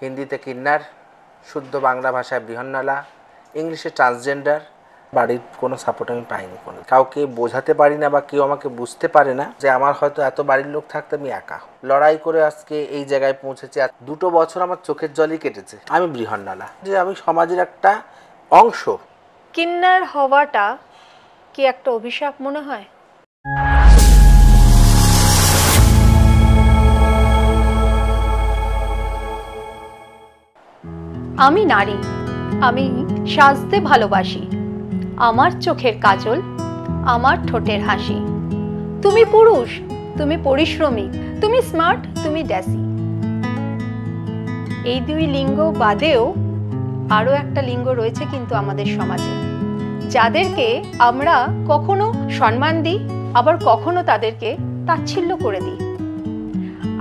হিন্দিতে কিন্নার, শুদ্ধ বাংলা ভাষায় বৃহন্নলা, ইংলিশে ট্রান্সজেন্ডার। বাড়ির কোনো সাপোর্ট আমি পাইনি, কোনো কাউকে বোঝাতে পারি না বা কেউ আমাকে বুঝতে পারে না যে আমার হয়তো এত বাড়ির লোক থাকতে আমি একা লড়াই করে আজকে এই জায়গায় পৌঁছেছি। আর 2 বছর আমার চোখের জলই কেটেছে। আমি বৃহন্নলা, যে আমি সমাজের একটা অংশ। কিন্নার হওয়াটা কি একটা অভিশাপ মনে হয়? আমি নারী, আমি সাজতে ভালোবাসি, আমার চোখের কাজল, আমার ঠোঁটের হাসি। তুমি পুরুষ, তুমি পরিশ্রমী, তুমি স্মার্ট, তুমি ড্যাসি। এই 2 লিঙ্গ বাদেও আরও একটা লিঙ্গ রয়েছে কিন্তু আমাদের সমাজে, যাদেরকে আমরা কখনো সম্মান দিই, আবার কখনো তাদেরকে তাচ্ছিল্য করে দিই।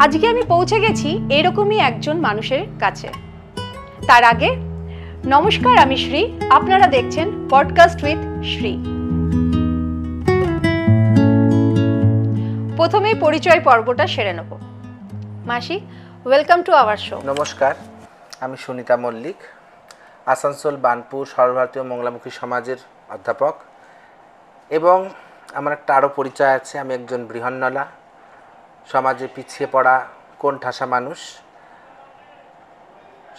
আজকে আমি পৌঁছে গেছি এরকমই একজন মানুষের কাছে। তার আগে নমস্কার, আমি শ্রী, আপনারা দেখছেন পডকাস্ট উইথ শ্রী। প্রথমেই পরিচয় পর্বটা সেরে নেব। মাসি, ওয়েলকাম টু আওয়ার শো। নমস্কার, আমি সুনিতা মল্লিক, আসানসোল বার্নপুর সর্বভারতীয় মঙ্গলামুখী সমাজের অধ্যাপক, এবং আমার একটা আরও পরিচয় আছে। আমি একজন বৃহন্নলা, সমাজে পিছিয়ে পড়া কোণঠাসা মানুষ।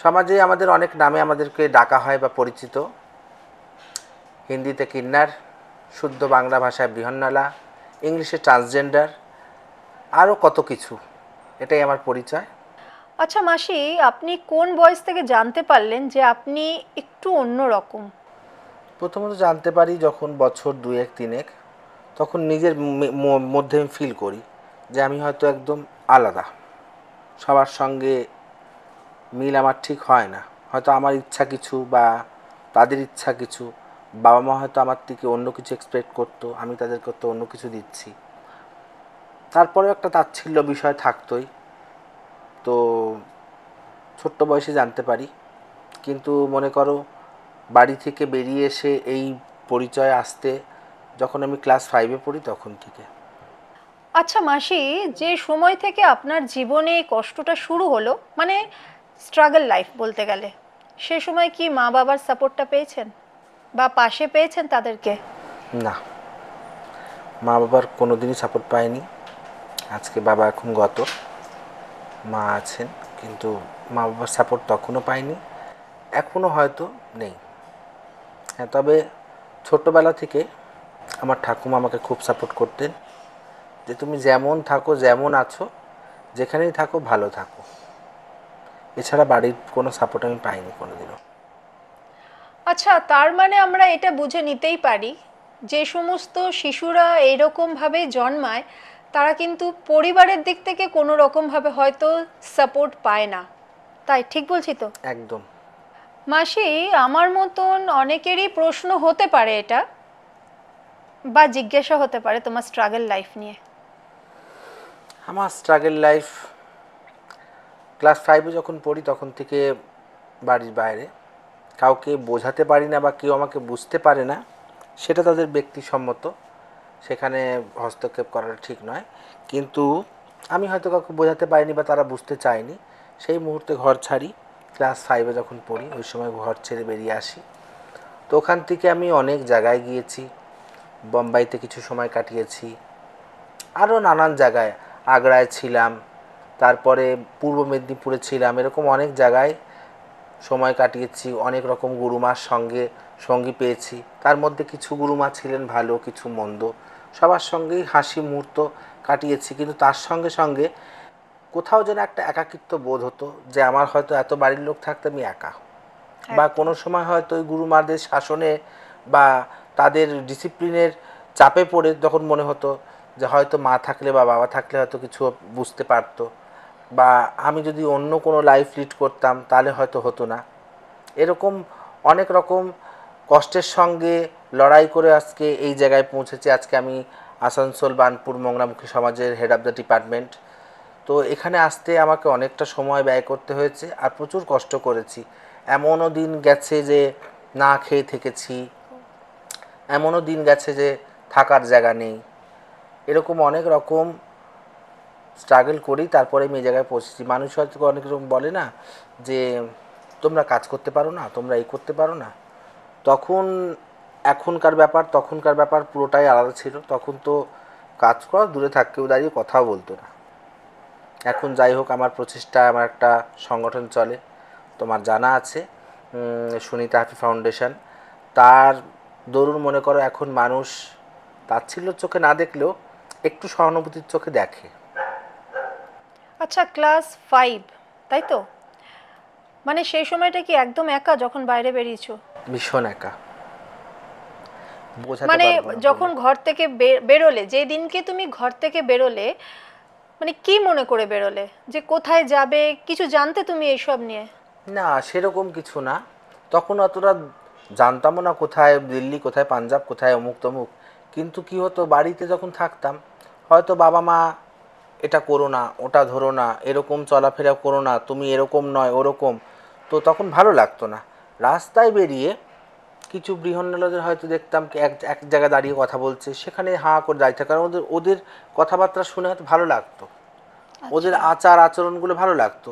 সমাজে আমাদের অনেক নামে আমাদেরকে ডাকা হয় বা পরিচিত। হিন্দিতে কিন্নার, শুদ্ধ বাংলা ভাষায় বৃহন্নলা, ইংলিশে ট্রান্সজেন্ডার, আরও কত কিছু। এটাই আমার পরিচয়। আচ্ছা মাসি, আপনি কোন বয়স থেকে জানতে পারলেন যে আপনি একটু অন্য রকম? প্রথমত জানতে পারি যখন বছর 2-3, তখন নিজের মধ্যে আমি ফিল করি যে আমি হয়তো একদম আলাদা, সবার সঙ্গে মিল আমার ঠিক হয় না। হয়তো আমার ইচ্ছা কিছু বা তাদের ইচ্ছা কিছু, বাবা মা হয়তো আমার থেকে অন্য কিছু এক্সপেক্ট করতো, আমি তাদেরকে তো অন্য কিছু দিচ্ছি। তারপরেও একটা তাচ্ছিল্য বিষয় থাকতোই। তো ছোট্ট বয়সে জানতে পারি, কিন্তু মনে করো বাড়ি থেকে বেরিয়ে এসে এই পরিচয় আসতে যখন আমি ক্লাস 5-এ পড়ি তখন থেকে। আচ্ছা মাসি, যে সময় থেকে আপনার জীবনে কষ্টটা শুরু হলো, মানে স্ট্রাগল লাইফ বলতে গেলে, সে সময় কি মা বাবার সাপোর্টটা পেয়েছেন বা পাশে পেয়েছেন তাদেরকে? না, মা বাবার কোনো দিনই সাপোর্ট পাইনি। আজকে বাবা এখন গত, মা আছেন, কিন্তু মা বাবার সাপোর্ট তখনও পাইনি, এখনও হয়তো নেই। হ্যাঁ, তবে ছোট্টবেলা থেকে আমার ঠাকুমা আমাকে খুব সাপোর্ট করতেন যে তুমি যেমন থাকো, যেমন আছো, যেখানেই থাকো ভালো থাকো। এছাড়া বাড়ির কোনো সাপোর্ট আমি পাইনি কোনোদিনও। আচ্ছা, তার মানে আমরা এটা বুঝে নিতেই পারি যে সমস্ত শিশুরা এইরকমভাবে জন্মায় তারা কিন্তু পরিবারের দিক থেকে কোনো রকমভাবে হয়তো সাপোর্ট পায় না, তাই ঠিক বলছি তো? একদম। মাসি, আমার মতন অনেকেরই প্রশ্ন হতে পারে এটা, বা জিজ্ঞাসা হতে পারে তোমার স্ট্রাগল লাইফ নিয়ে। আমার স্ট্রাগল লাইফ ক্লাস 5-এ যখন পড়ি তখন থেকে বাড়ির বাইরে কাউকে বোঝাতে পারি না বা কেউ আমাকে বুঝতে পারে না, সেটা তাদের ব্যক্তিসম্মত, সেখানে হস্তক্ষেপ করাটা ঠিক নয়। কিন্তু আমি হয়তো কাউকে বোঝাতে পারিনি বা তারা বুঝতে চায়নি, সেই মুহূর্তে ঘর ছাড়ি। ক্লাস 5-এ যখন পড়ি ওই সময় ঘর ছেড়ে বেরিয়ে আসি। তো ওখান থেকে আমি অনেক জায়গায় গিয়েছি, বোম্বাইতে কিছু সময় কাটিয়েছি, আরও নানান জায়গায়, আগ্রায় ছিলাম, তারপরে পূর্ব মেদিনীপুরে ছিলাম, এরকম অনেক জায়গায় সময় কাটিয়েছি। অনেক রকম গুরুমার সঙ্গী পেয়েছি, তার মধ্যে কিছু গুরুমা ছিলেন ভালো, কিছু মন্দ, সবার সঙ্গেই হাসি মুহূর্ত কাটিয়েছি। কিন্তু তার সঙ্গে সঙ্গে কোথাও যেন একটা একাকিত্ব বোধ হতো যে আমার হয়তো এত বাড়ির লোক থাকতে আমি একা, বা কোনো সময় হয়তো ওই গুরুমাদের শাসনে বা তাদের ডিসিপ্লিনের চাপে পড়ে যখন মনে হতো যে হয়তো মা থাকলে বা বাবা থাকলে হয়তো কিছু বুঝতে পারতো, বা আমি যদি অন্য কোনো লাইফ লিড করতাম তাহলে হয়তো হতো না। এরকম অনেক রকম কষ্টের সঙ্গে লড়াই করে আজকে এই জায়গায় পৌঁছেছি। আজকে আমি আসানসোল বার্নপুর মঙ্গলামুখী সমাজের হেড অফ দ্য ডিপার্টমেন্ট। তো এখানে আসতে আমাকে অনেকটা সময় ব্যয় করতে হয়েছে আর প্রচুর কষ্ট করেছি। এমনও দিন গেছে যে না খেয়ে থেকেছি, এমনও দিন গেছে যে থাকার জায়গা নেই। এরকম অনেক রকম স্ট্রাগল করি তারপরে আমি এই জায়গায় পৌঁছেছি। মানুষ হয়তো অনেক রকম বলে না যে তোমরা কাজ করতে পারো না, তোমরা এই করতে পারো না। তখন এখনকার ব্যাপার তখনকার ব্যাপার পুরোটাই আলাদা ছিল। তখন তো কাজ করা দূরে থাকতেও দাঁড়িয়ে কথাও বলতো না। এখন যাই হোক, আমার প্রচেষ্টায় আমার একটা সংগঠন চলে, তোমার জানা আছে, সুনিতা হাফি ফাউন্ডেশন। তার দরুন মনে করো এখন মানুষ তাচ্ছিল্য চোখে না দেখলেও একটু সহানুভূতির চোখে দেখে। আচ্ছা, ক্লাস 5 তাই তো? মানে সেই সময়টা কি একদম একা যখন বাইরে বেরিয়েছো? ভীষণ একা, বোঝাতে মানে পারবো না যখন বলে। ঘর থেকে বেরোলে, যে দিনকে তুমি ঘর থেকে বেরোলে, মানে কি মনে করে বেরোলে? যে কোথায় যাবে, কিছু জানতে তুমি এইসব নিয়ে? না, সেরকম কিছু না। তখন অতটা জানতামও না কোথায় দিল্লি, কোথায় পাঞ্জাব, কোথায় অমুক তমুক। কিন্তু কি হতো, বাড়িতে যখন থাকতাম হয়তো বাবা মা এটা করো না, ওটা ধরো না, এরকম চলাফেরা করো না, তুমি এরকম নয় ওরকম, তো তখন ভালো লাগতো না। রাস্তায় বেরিয়ে কিছু বৃহন্নলাদের হয়তো দেখতাম কি এক এক জায়গায় দাঁড়িয়ে কথা বলছে, সেখানে হাঁ করে দাঁড়িয়ে থাকা, কারণ ওদের ওদের কথাবার্তা শুনে হয়তো ভালো লাগতো, ওদের আচ্ছা। আচার আচরণগুলো ভালো লাগতো।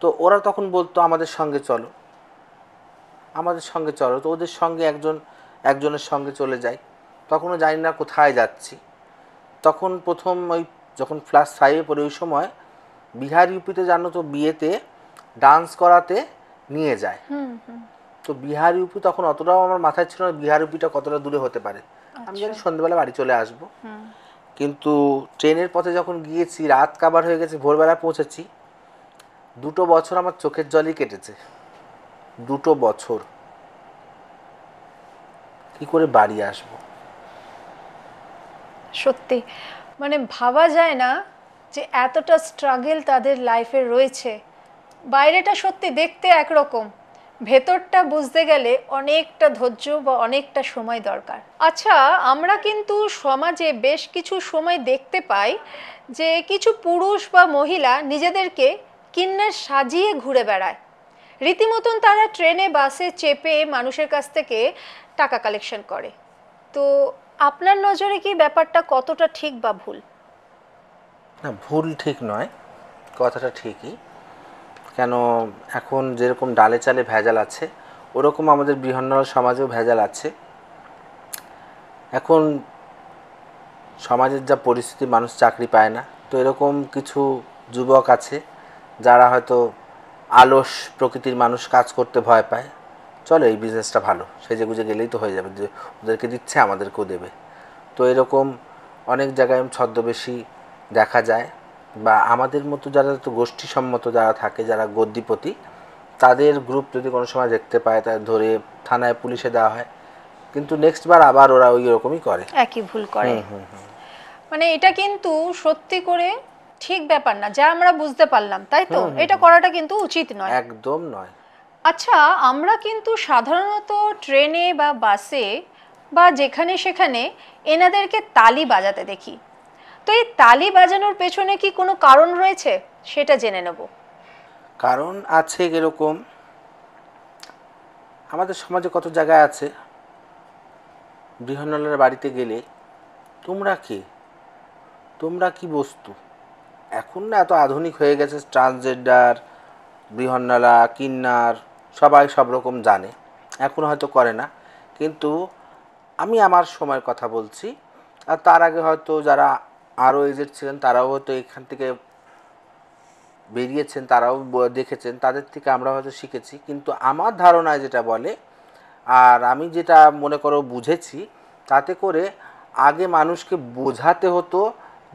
তো ওরা তখন বলতো আমাদের সঙ্গে চলো, আমাদের সঙ্গে চলো। তো ওদের সঙ্গে একজনের সঙ্গে চলে যাই। তখনও জানি না কোথায় যাচ্ছি। তখন প্রথম ওই যখন ক্লাস 5-এ পড়ি ওই সময় বিহার ইউপিতে জানো তো বিয়েতে ডান্স করাতে নিয়ে যায়। তো বিহার ইউপি তখন অতটাও আমার মাথায় ছিল না বিহার ইউপিটা কতটা দূরে হতে পারে। আমি জানি সন্ধ্যেবেলা বাড়ি চলে আসবো। কিন্তু ট্রেনের পথে যখন গিয়েছি রাত কাবার হয়ে গেছে, ভোরবেলা পৌঁছেছি। 2 বছর আমার চোখের জলই কেটেছে, 2 বছর। কি করে বাড়ি আসবো? সত্যি, মানে ভাবা যায় না যে এতটা স্ট্রাগল তাদের লাইফে রয়েছে। বাইরেটা সত্যি দেখতে একরকম, ভেতরটা বুঝতে গেলে অনেকটা ধৈর্য বা অনেকটা সময় দরকার। আচ্ছা, আমরা কিন্তু সমাজে বেশ কিছু সময় দেখতে পাই যে কিছু পুরুষ বা মহিলা নিজেদেরকে কিন্নার সাজিয়ে ঘুরে বেড়ায়। রীতিমতন তারা ট্রেনে বাসে চেপে মানুষের কাছ থেকে টাকা কালেকশন করে। তো আপনার নজরে কি ব্যাপারটা কতটা ঠিক বা ভুল? না, ভুল ঠিক নয়, কথাটা ঠিকই। কেন, এখন যেরকম ডালে চালে ভেজাল আছে ওরকম আমাদের বৃহন্নলা সমাজেও ভেজাল আছে। এখন সমাজের যা পরিস্থিতি, মানুষ চাকরি পায় না। তো এরকম কিছু যুবক আছে যারা হয়তো আলস প্রকৃতির মানুষ, কাজ করতে ভয় পায়। চলো এই বিজনেসটা ভালো, সেজে গুজে গেলেই তো হয়ে যাবে, যে ওদেরকে দিচ্ছে আমাদেরকেও দেবে। তো এরকম অনেক জায়গায় ছদ্মবেশী দেখা যায়। বা আমাদের মতো যারা তো গোষ্ঠীসম্মত যারা থাকে, যারা গদ্দিপতি, তাদের গ্রুপ যদি কোনো সময় দেখতে পায় তাদের ধরে থানায় পুলিশে দেওয়া হয়। কিন্তু নেক্সট বার আবার ওরা ওই রকমই করে, একই ভুল করে। মানে এটা কিন্তু সত্যি করে ঠিক ব্যাপার না, যা আমরা বুঝতে পারলাম, তাই তো? এটা করাটা কিন্তু উচিত নয়। একদম নয়। আচ্ছা, আমরা কিন্তু সাধারণত ট্রেনে বা বাসে বা যেখানে সেখানে এনাদেরকে তালি বাজাতে দেখি। তো এই তালি বাজানোর পেছনে কি কোনো কারণ রয়েছে, সেটা জেনে নেব। কারণ আছে এরকম, আমাদের সমাজে কত জায়গায় আছে বৃহন্নলার বাড়িতে গেলে তোমরা কে, তোমরা কি বস্তু। এখন না এত আধুনিক হয়ে গেছে, ট্রান্সজেন্ডার, বৃহন্নলা, কিন্নার সবাই সব রকম জানে, এখন হয়তো করে না। কিন্তু আমি আমার সময়ের কথা বলছি, আর তার আগে হয়তো যারা আরও এজেড ছিলেন তারাও হয়তো এখান থেকে বেরিয়েছেন, তারাও দেখেছেন, তাদের থেকে আমরা হয়তো শিখেছি। কিন্তু আমার ধারণায় যেটা বলে, আর আমি যেটা মনে করো বুঝেছি, তাতে করে আগে মানুষকে বোঝাতে হতো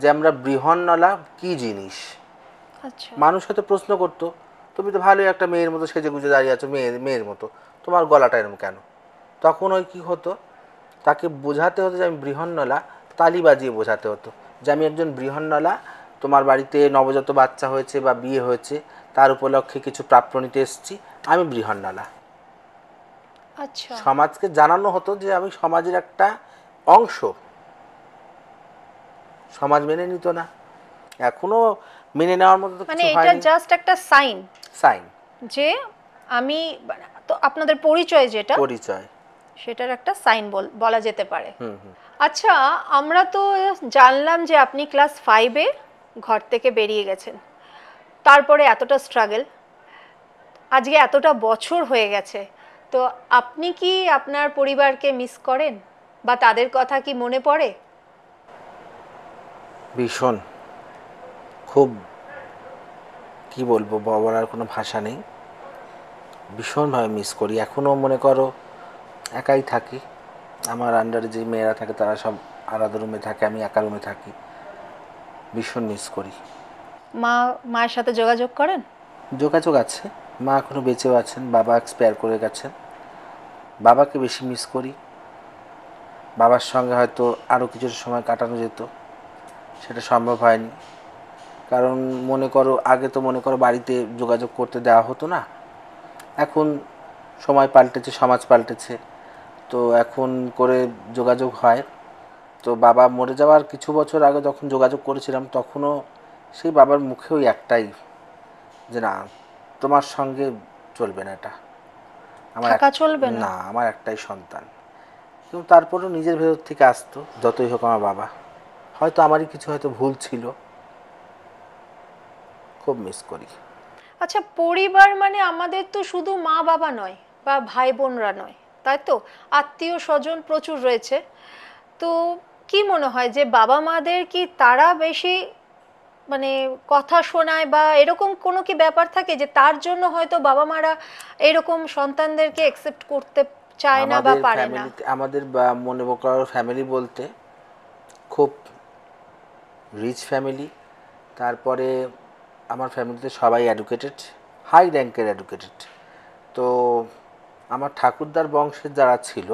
যে আমরা বৃহন্নলা কী জিনিস। আচ্ছা। মানুষ হয়তো প্রশ্ন করতো, তুমি তো ভালোই একটা মেয়ের মতো সেজে গুজে দাঁড়িয়ে আছো, মেয়ের মতো, তোমার গলাটা এরম কেন? তখন ওই কী হতো, তাকে বোঝাতে হতো যে আমি বৃহন্নলা, তালি বাজিয়ে বোঝাতে হতো যে আমি একজন বৃহন্নলা, তোমার বাড়িতে নবজাত বাচ্চা হয়েছে বা বিয়ে হয়েছে, তার উপলক্ষে কিছু প্রাপ্য নিতে এসেছি, আমি বৃহন্নলা। আচ্ছা, সমাজকে জানানো হতো যে আমি সমাজের একটা অংশ। সমাজ মেনে নিত না, এখনো মেনে নেওয়ার মতো তো মানে কিছু এটা হয়নি। জাস্ট একটা সাইন সাইন, যে আমি, তো আপনাদের পরিচয় যেটা, পরিচয়। সেটার একটা সাইন বলা যেতে পারে। আচ্ছা, আমরা তো জানলাম যে আপনি ক্লাস 5-এ ঘর থেকে বেরিয়ে গেছেন, তারপরে এতটা স্ট্রাগল। আজকে এতটা বছর হয়ে গেছে, তো আপনি কি আপনার পরিবারকে মিস করেন বা তাদের কথা কি মনে পড়ে? ভীষণ, খুব, কি বলবো, বলার কোনো ভাষা নেই। ভীষণভাবে মিস করি। এখনও মনে করো একাই থাকি, আমার আন্ডারে যে মেয়েরা থাকে তারা সব আলাদা রুমে থাকে, আমি একা রুমে থাকি। ভীষণ মিস করি। মায়ের সাথে যোগাযোগ করেন? যোগাযোগ আছে, মা এখনও বেঁচেও আছেন, বাবা এক্সপায়ার করে গেছেন। বাবাকে বেশি মিস করি। বাবার সঙ্গে হয়তো আরও কিছু সময় কাটানো যেত, সেটা সম্ভব হয়নি। কারণ মনে করো আগে তো মনে করো বাড়িতে যোগাযোগ করতে দেওয়া হতো না। এখন সময় পাল্টেছে, সমাজ পাল্টেছে, তো এখন করে যোগাযোগ হয়। তো বাবা মরে যাওয়ার কিছু বছর আগে যখন যোগাযোগ করেছিলাম তখনও সেই বাবার মুখে ওই একটাই, যে না, তোমার সঙ্গে চলবে না এটা, থাকা চলবে না? না, আমার একটাই সন্তান। কিন্তু তারপরেও নিজের ভেতর থেকে আসতো, যতই হোক আমার বাবা। হয়তো আমারই কিছু হয়তো ভুল ছিল। খুব মিস করি। আচ্ছা, পরিবার মানে আমাদের তো শুধু মা বাবা নয় বা ভাই বোনরা নয়, তাই তো? আত্মীয় স্বজন প্রচুর রয়েছে। তো কি মনে হয় যে বাবা মাদের কি তারা বেশি মানে কথা শোনায় বা এরকম কোনো কি ব্যাপার থাকে যে তার জন্য হয়তো বাবা মারা এরকম সন্তানদেরকে অ্যাকসেপ্ট করতে চায় না বা আমাদের পারে না? ফ্যামিলিতে, আমাদের মনে করার ফ্যামিলি বলতে খুব রিচ ফ্যামিলি। তারপরে আমার ফ্যামিলিতে সবাই এডুকেটেড, হাই র্যাঙ্কের এডুকেটেড। তো আমার ঠাকুরদার বংশের যারা ছিল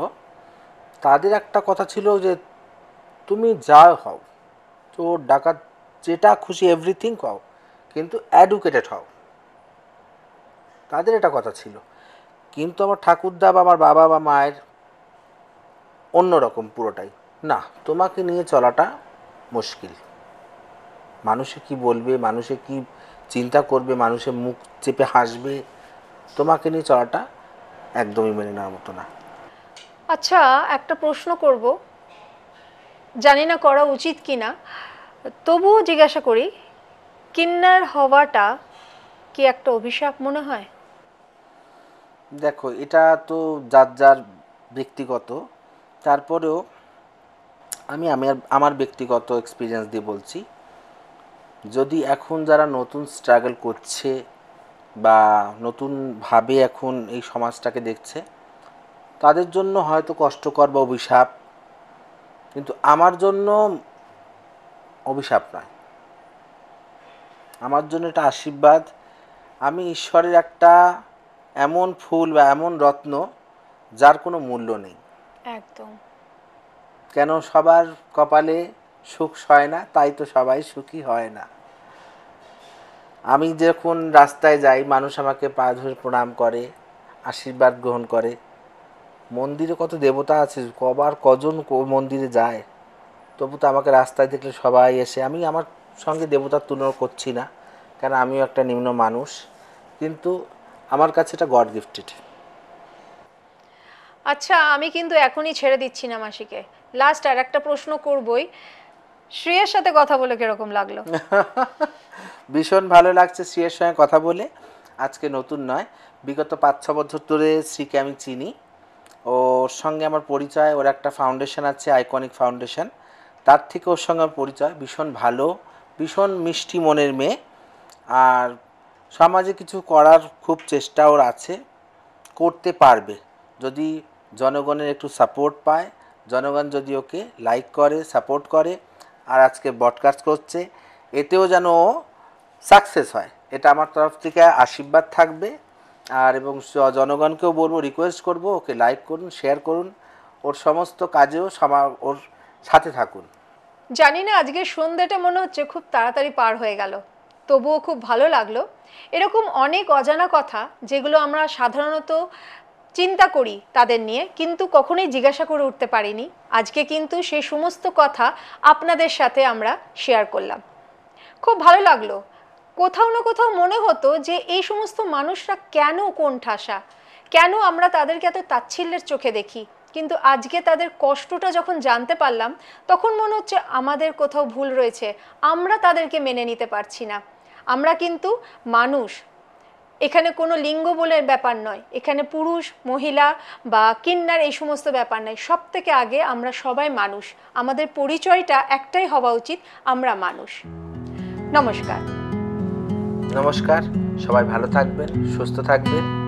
তাদের একটা কথা ছিল যে তুমি যা হও, তো ডাকাত যেটা খুশি এভরিথিং হও, কিন্তু এডুকেটেড হও, তাদের এটা কথা ছিল। কিন্তু আমার ঠাকুরদা বা আমার বাবা বা মায়ের অন্যরকম পুরোটাই। না, তোমাকে নিয়ে চলাটা মুশকিল, মানুষে কি বলবে, মানুষে কি চিন্তা করবে, মানুষের মুখ চেপে হাসবে, তোমাকে নিয়ে চলাটা একদমই মেনে নেওয়ার মতো না। আচ্ছা, একটা প্রশ্ন করব, জানি না করা উচিত কিনা, তবুও জিজ্ঞাসা করি, কিন্নার হওয়াটা কি একটা অভিশাপ মনে হয়? দেখো, এটা তো যার যার ব্যক্তিগত। তারপরেও আমি আমার ব্যক্তিগত এক্সপিরিয়েন্স দিয়ে বলছি, যদি এখন যারা নতুন স্ট্রাগল করছে বা নতুনভাবে এখন এই সমাজটাকে দেখছে, তাদের জন্য হয়তো কষ্টকর বা অভিশাপ, কিন্তু আমার জন্য অভিশাপ নয়, আমার জন্য এটা আশীর্বাদ। আমি ঈশ্বরের একটা এমন ফুল বা এমন রত্ন যার কোনো মূল্য নেই। একদম। কেন সবার কপালে সুখ সয় না, তাই তো সবাই সুখী হয় না। আমি যখন রাস্তায় যাই, মানুষ আমাকে পা ধরে প্রণাম করে, আশীর্বাদ গ্রহণ করে। মন্দিরে কত দেবতা আছে, কবার কজন মন্দিরে যায়, তবু তো আমাকে রাস্তায় দেখলে সবাই এসে, আমি আমার সঙ্গে দেবতার তুলনা করছি না, কারণ আমিও একটা নিম্ন মানুষ, কিন্তু আমার কাছে এটা গড গিফটেড। আচ্ছা, আমি কিন্তু এখনই ছেড়ে দিচ্ছি না মাসিকে, লাস্ট আর একটা প্রশ্ন করবই। শ্রেয়ার সাথে কথা বলে কিরকম লাগলো? ভীষণ ভালো লাগছে শ্রীয়ের সঙ্গে কথা বলে। আজকে নতুন নয়, বিগত 5-6 বছর ধরে শ্রীকে আমি চিনি। ওর সঙ্গে আমার পরিচয়, ওর একটা ফাউন্ডেশন আছে, আইকনিক ফাউন্ডেশন, তার থেকে ওর সঙ্গে আমার পরিচয়। ভীষণ ভালো, ভীষণ মিষ্টি মনের মেয়ে, আর সমাজে কিছু করার খুব চেষ্টা ওর আছে, করতে পারবে যদি জনগণের একটু সাপোর্ট পায়, জনগণ যদি ওকে লাইক করে, সাপোর্ট করে, আর আজকে ব্রডকাস্ট করছে, এতেও যেন ও সাকসেস হয়, এটা আমার তরফ থেকে আশীর্বাদ থাকবে। আর এবং জনগণকেও বলবো, রিকোয়েস্ট করব, ওকে লাইক করুন, শেয়ার করুন, ওর সমস্ত কাজেও ওর সাথে থাকুন। জানি না আজকে সন্ধ্যাটা মনে হচ্ছে খুব তাড়াতাড়ি পার হয়ে গেল, তবুও খুব ভালো লাগলো। এরকম অনেক অজানা কথা যেগুলো আমরা সাধারণত চিন্তা করি তাদের নিয়ে, কিন্তু কখনোই জিজ্ঞাসা করে উঠতে পারিনি, আজকে কিন্তু সেই সমস্ত কথা আপনাদের সাথে আমরা শেয়ার করলাম। খুব ভালো লাগলো। কোথাও না কোথাও মনে হতো যে এই সমস্ত মানুষরা কেন কোণঠাসা, কেন আমরা তাদেরকে এত তাচ্ছিল্যের চোখে দেখি, কিন্তু আজকে তাদের কষ্টটা যখন জানতে পারলাম তখন মনে হচ্ছে আমাদের কোথাও ভুল রয়েছে, আমরা তাদেরকে মেনে নিতে পারছি না। আমরা কিন্তু মানুষ, এখানে কোনো লিঙ্গ বলে ব্যাপার নয়, এখানে পুরুষ মহিলা বা কিন্নার এই সমস্ত ব্যাপার নয়। সব থেকে আগে আমরা সবাই মানুষ, আমাদের পরিচয়টা একটাই হওয়া উচিত, আমরা মানুষ। নমস্কার। নমস্কার, সবাই ভালো থাকবেন, সুস্থ থাকবেন।